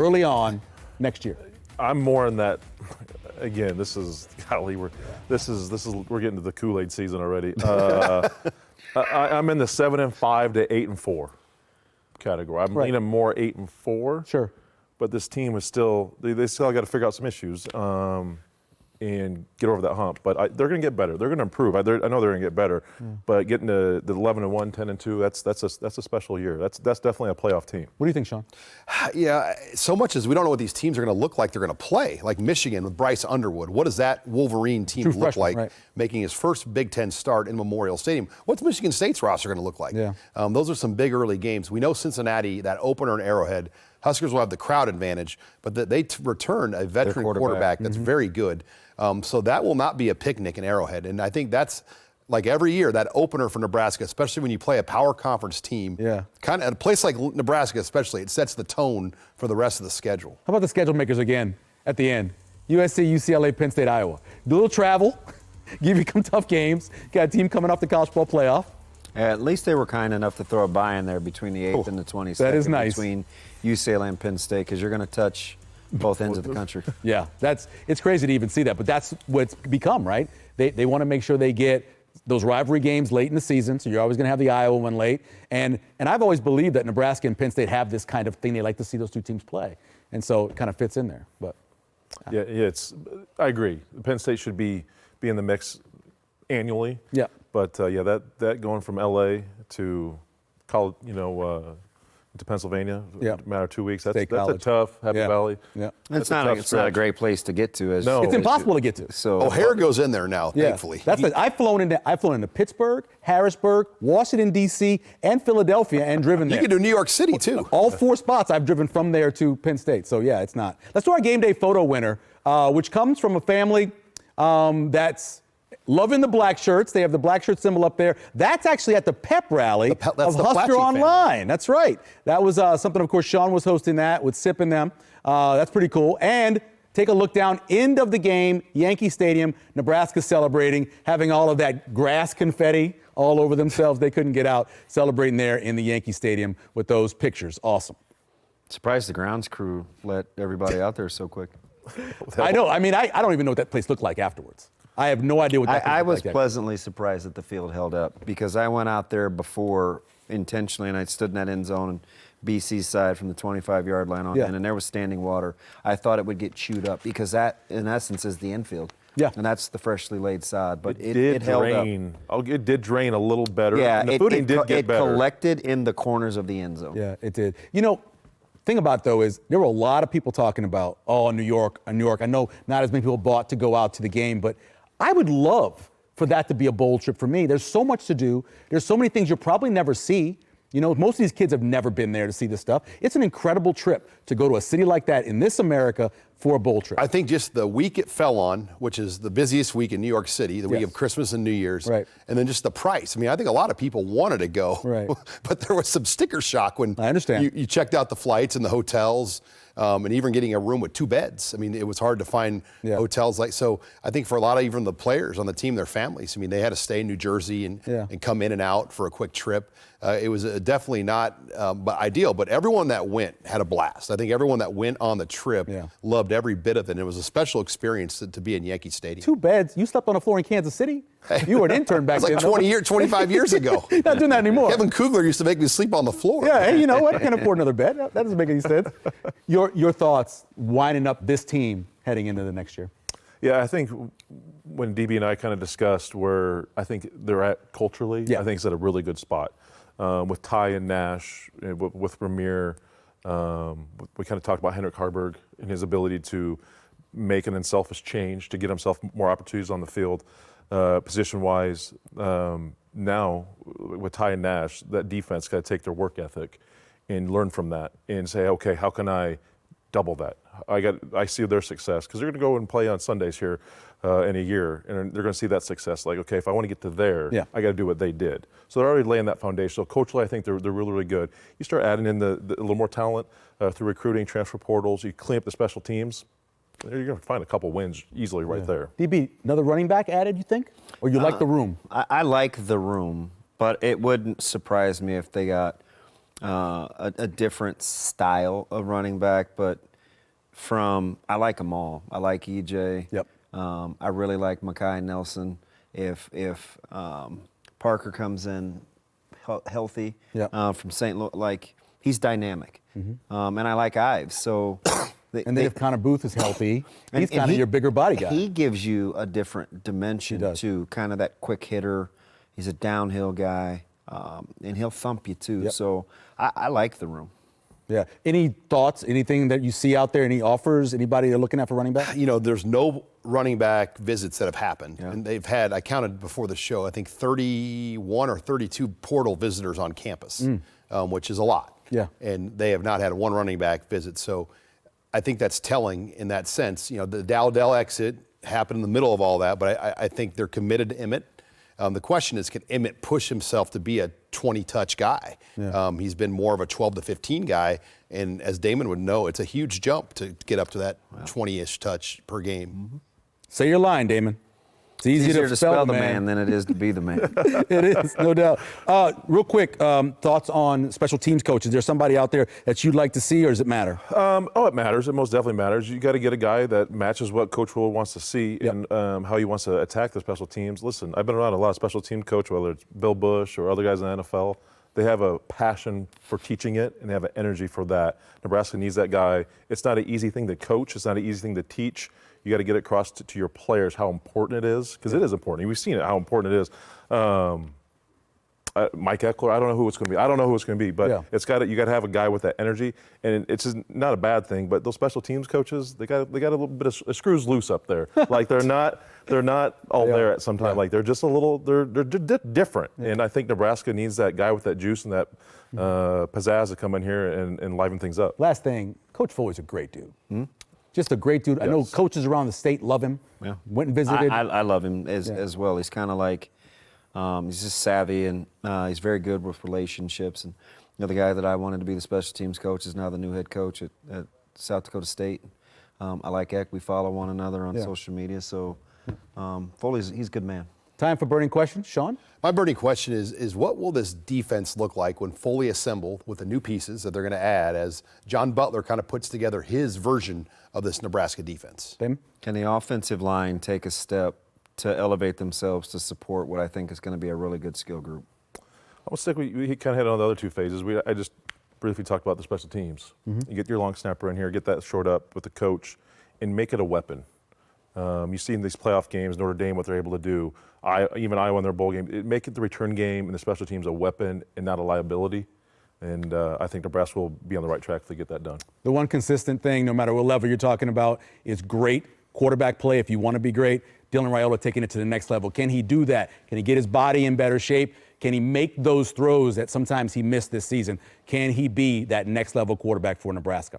early on next year? I'm more in that. Again, this is golly, we're getting to the Kool-Aid season already. I'm in the 7-5 to 8-4 category. I'm leaning more 8-4. Sure. But this team is still they still got to figure out some issues and get over that hump. But they're going to get better. They're going to improve. I know they're going to get better. But getting to the 11-1, 10-2, that's a special year. That's definitely a playoff team. What do you think, Sean? Yeah, so much as we don't know what these teams are going to look like they're going to play. Like Michigan with Bryce Underwood. What does that Wolverine team True look freshman, like right. making his first Big Ten start in Memorial Stadium? What's Michigan State's roster going to look like? Yeah. Those are some big early games. We know Cincinnati, that opener in Arrowhead, Huskers will have the crowd advantage, but they return a veteran quarterback that's very good. So that will not be a picnic in Arrowhead. And I think that's, like every year, that opener for Nebraska, especially when you play a power conference team, kind of at a place like Nebraska especially, it sets the tone for the rest of the schedule. How about the schedule makers again at the end? USC, UCLA, Penn State, Iowa. Do a little travel, give you some tough games. Got a team coming off the college football playoff. At least they were kind enough to throw a bye in there between the 8th and the 22nd. That is nice. Between UCLA and Penn State, because you're going to touch both ends of the country. Yeah, it's crazy to even see that, but that's what it's become, right? They want to make sure they get those rivalry games late in the season, so you're always going to have the Iowa one late. And I've always believed that Nebraska and Penn State have this kind of thing. They like to see those two teams play, and so it kind of fits in there. But I agree. Penn State should be in the mix annually. Yeah. But that going from LA to college, to Pennsylvania, matter of 2 weeks. That's a tough Happy Valley. Yeah. It's not a great place to get to. It's impossible to get to. So O'Hare goes in there now, thankfully. I've flown into Pittsburgh, Harrisburg, Washington D.C., and Philadelphia, and driven there. You can do New York City too. All 4 spots I've driven from there to Penn State. So yeah, it's not. Let's do our game day photo winner, which comes from a family that's loving the black shirts. They have the black shirt symbol up there. That's actually at the pep rally of Husker Online. That's right. That was something, of course, Sean was hosting that with Sip and them. That's pretty cool. And take a look down, end of the game, Yankee Stadium, Nebraska celebrating, having all of that grass confetti all over themselves. They couldn't get out, celebrating there in the Yankee Stadium with those pictures. Awesome. Surprised the grounds crew let everybody out there so quick. I know. I mean, I don't even know what that place looked like afterwards. I have no idea what that I looked was like. pleasantly surprised that the field held up, because I went out there before intentionally and I stood in that end zone on BC's side from the 25-yard line on in, and there was standing water. I thought it would get chewed up, because that, in essence, is the infield. Yeah. And that's the freshly laid sod. But it held drain. up. It did drain a little better. Yeah, and the footing did get better. It collected in the corners of the end zone. Yeah, it did. Thing about it, though, is there were a lot of people talking about, New York. I know not as many people bought to go out to the game, but I would love for that to be a bowl trip for me. There's so much to do. There's so many things you'll probably never see. Most of these kids have never been there to see this stuff. It's an incredible trip to go to a city like that in this America for a bowl trip. I think just the week it fell on, which is the busiest week in New York City, the week of Christmas and New Year's, and then just the price. I mean, I think a lot of people wanted to go, but there was some sticker shock when I understand. You checked out the flights and the hotels, and even getting a room with 2 beds. I mean, it was hard to find hotels like. So I think for a lot of even the players on the team, their families, I mean, they had to stay in New Jersey and come in and out for a quick trip. It was definitely not ideal, but everyone that went had a blast. I think everyone that went on the trip loved every bit of it, and it was a special experience to be in Yankee Stadium. 2 beds? You slept on the floor in Kansas City? You were an intern back then. It was like 25 years ago. Not doing that anymore. Kevin Kugler used to make me sleep on the floor. Yeah, hey, you know what? I can't afford another bed. That doesn't make any sense. Your thoughts winding up this team heading into the next year? Yeah, I think when DB and I kind of discussed where I think they're at culturally, I think it's at a really good spot. With Ty and Nash, with Ramir, we kind of talked about Hendrik Harburg and his ability to make an unselfish change to get himself more opportunities on the field, position-wise. Now, with Ty and Nash, that defense got to take their work ethic and learn from that and say, okay, how can I double that? I see their success, because they're going to go and play on Sundays here in a year, and they're going to see that success. Like, okay, if I want to get to there, I got to do what they did. So they're already laying that foundation. So culturally, I think they're really, really good. You start adding in a little more talent through recruiting, transfer portals. You clean up the special teams. You're going to find a couple wins easily right there. DB, another running back added, you think? Or you like the room? I like the room, but it wouldn't surprise me if they got a different style of running back. But I like them all. I like EJ. Yep. I really like Makai Nelson. If Parker comes in healthy Yep. from St. Louis, like he's dynamic, and I like Ives. So, And then if Connor Booth is healthy, he's kind of he- your bigger body guy. He gives you a different dimension does. too, kind of that quick hitter. He's a downhill guy, and he'll thump you too. Yep. So I like the room. Yeah. Any thoughts? Anything that you see out there? Any offers? Anybody you're looking at for running back? You know, there's no running back visits that have happened. Yeah. And they've had, I counted before the show, I think 31 or 32 portal visitors on campus, which is a lot. Yeah. And they have not had one running back visit. So I think that's telling in that sense. You know, the Dowdell exit happened in the middle of all that, but I think they're committed to Emmett. The question is, can Emmett push himself to be a 20-touch guy? Yeah. He's been more of a 12 to 15 guy, and as Damon would know, it's a huge jump to get up to that 20-ish touch per game. Say your line, Damon. It's Easier to spell the man. man than it is to be the man. It is, no doubt. Real quick, thoughts on special teams coach. Is there somebody out there that you'd like to see, or does it matter? It matters. It most definitely matters. You got to get a guy that matches what Coach Will wants to see and how he wants to attack the special teams. Listen, I've been around a lot of special team coach, whether it's Bill Bush or other guys in the NFL. They have a passion for teaching it, and they have an energy for that. Nebraska needs that guy. It's not an easy thing to coach. It's not an easy thing to teach. You got to get across to your players how important it is, because it is important. We've seen it, how important it is. Mike Eckler, I don't know who it's going to be. I don't know who it's going to be, but Yeah. you got to have a guy with that energy, and it's just not a bad thing. But those special teams coaches, they got a little bit of screws loose up there. Like they're not all there at some time. Yeah. Like they're just a little they're different. Yeah. And I think Nebraska needs that guy with that juice and that pizzazz to come in here and liven things up. Last thing, Coach Foley's a great dude. Just a great dude. I know coaches around the state love him. Yeah. Went and visited. I love him as well. He's kind of like, he's just savvy, and he's very good with relationships. And you know, the guy that I wanted to be the special teams coach is now the new head coach at South Dakota State. I like Eck. We follow one another on social media. So he's a good man. Time for burning questions. Sean? My burning question is what will this defense look like when fully assembled with the new pieces that they're going to add as John Butler kind of puts together his version of this Nebraska defense? Damon? Can the offensive line take a step to elevate themselves to support what I think is going to be a really good skill group? I would stick. We kind of hit on the other two phases. I just briefly talked about the special teams. You get your long snapper in here, get that short up with the coach, and make it a weapon. You see in these playoff games, Notre Dame, what they're able to do. Even Iowa in their bowl game, make it the return game and the special teams a weapon and not a liability. And I think Nebraska will be on the right track if they get that done. The one consistent thing, no matter what level you're talking about, is great quarterback play if you want to be great. Dylan Raiola taking it to the next level. Can he do that? Can he get his body in better shape? Can he make those throws that sometimes he missed this season? Can he be that next level quarterback for Nebraska?